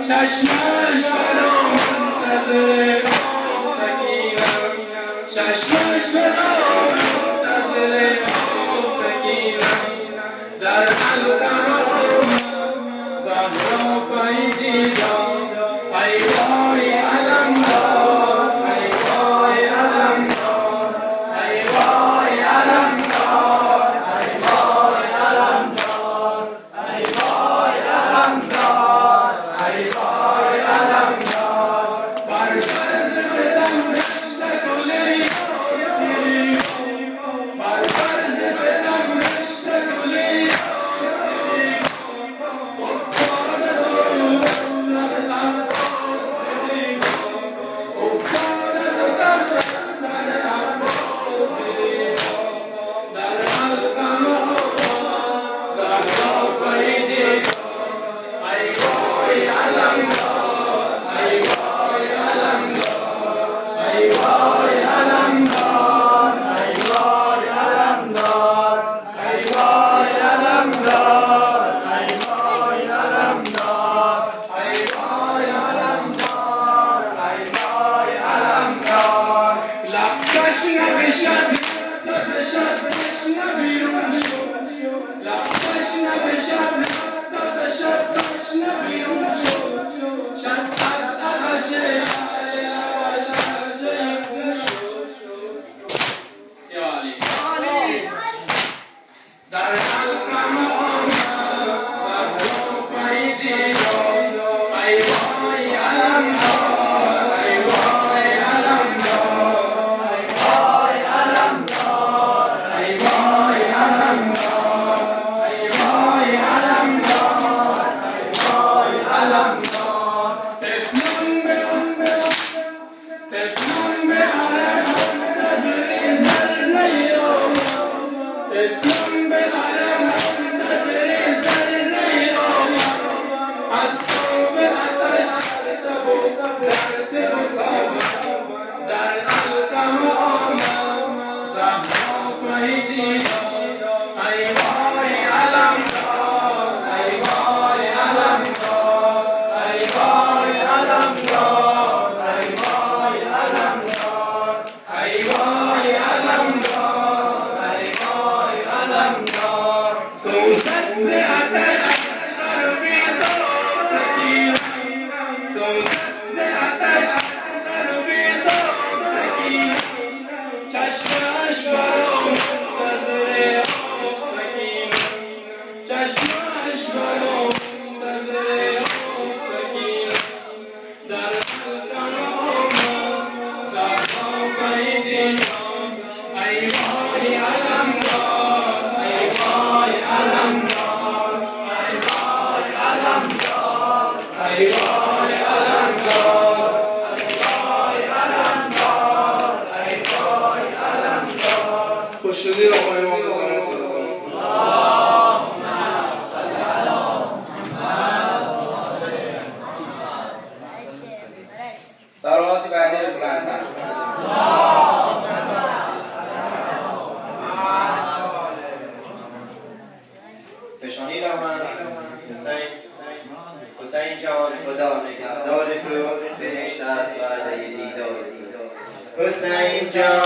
چشمش برام منتظره سکینم چشمش برام منتظره سکینم در حلقم زهرا پای دیدم ای وای علمدار ای وای علمدار ای وای علمدار ای وای علمدار ای وای علمدار ای وای علمدار بر فرض بدم رشته گلی یاسمینی بر فرض بدم رشته گلی یاسمینی افتاده دو دستم عباس بدی افتاده دو دستم عباس بدی در حلقم زهرا پای دیدم ای وای علمدار ای وای علمدار ای وای علمدار ای وای علمدار ای وای علمدار ای وای علمدار ای وای علمدار ای وای علمدار لبش نبشد تازشد تشنه بیرون شد لبش نبشد تازشد تشنه بیرون شد شد از عرشه لبش عرجه خون شد یا علی در حلقم آمد زهرا پای دیدم ای وای علمدار ای وای علمدار ای وای علمدار ای وای علمدار ای وای علمدار ای وای علمدار طفلان به عرب منتظر ذره آمد طفلان به عرب منتظر ذره آمد از تاب آتش تب و درد و تاب در حلقم آمد زهرا پای دیدم ای وای علمدار ای وای علمدار ای وای علمدار ای وای علمدار ای وای علمدار ای وای علمدار سوزد ز آتش قلبی دار سکینم سوزد ز آتش قلبی دار سکینم چشمش برام منتظر سکینم چشمش برام منتظر سکینم در حلقم آمد زهرا پای دیدم ای وای علمدار ای وای علمدار ای وای علمدار ای وای علمدار ای وای علمدار ای وای علمدار خوش شدی آقای امام زمان صدا صلواتی بعدی رو بلندتر فشانی من حسین جان خدا نگهدار تو بهشت است وعده دیدار حسین جان